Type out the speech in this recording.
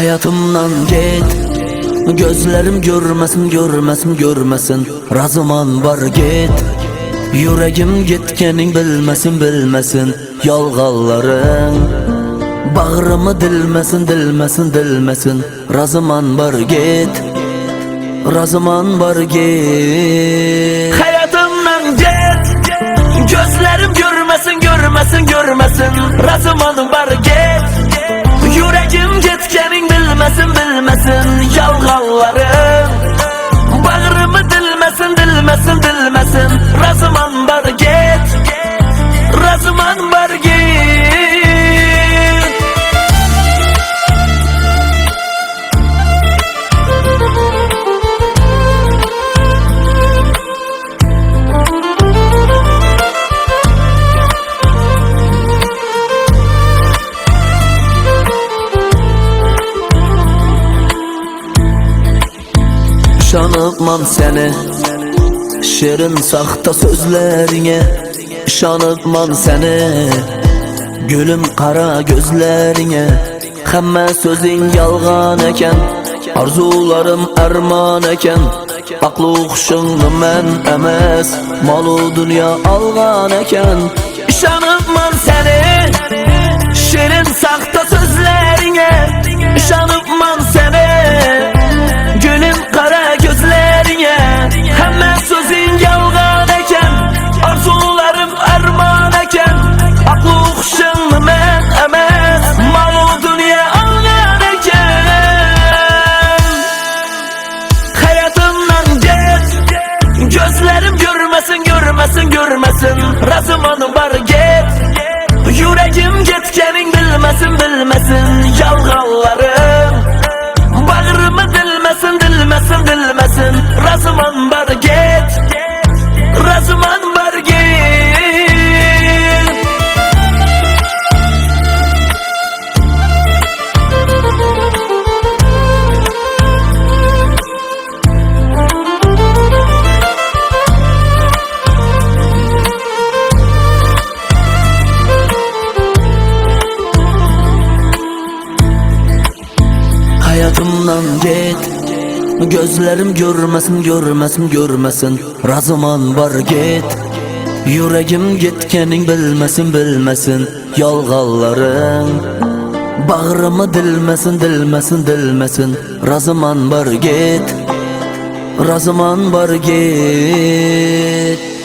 Hayatımdan git, gözlerim görmesin, görmesin, görmesin. Razıman var git, yüreğim gitkenin bilmesin, bilmesin. Yalğalların bağrımı dilmesin, dilmesin, dilmesin. Razıman var git, razıman var git. Hayatımdan git, gözlerim görmesin, görmesin, görmesin. Razıman var git, yüreğim gitkenin bilmesin, bilmesin. Yalğalların bağrımı dilmesin, dilmesin, dilmesin. Razıman var git, razıman var git. İşanıbman seni şirin saxta sözlerine, İşanıbman seni gülüm qara gözlerine. Həmmə sözün yalğan eken, arzularım arman eken. Aqlı oxşunlu mən əməz, malı dünya alğan eken. İşanıbman seni şirin saxta sözlerine, İşanıbman seni gülüm qara gözlerine. Həmmə sözün yalğan eken, arzularım arman eken. Aqlı oxşunlu mən əməz, malı dünya alğan eken. Hayatımdan git, gözlerim görmesin, görmesin, görmesin. Razıman var git, yüreğim gitkenin bilmesin, bilmesin. Yalğallarım bağrımı dilmesin, dilmesin, dilmesin. Razıman var git, razıman var git. Hayatımdan git, gözlerim görmesin, görmesin, görmesin. Razıman var git, yüreğim gitkenin bilmesin, bilmesin. Yalğalların bağrımı dilmesin, dilmesin, dilmesin. Razıman var git, razıman var git.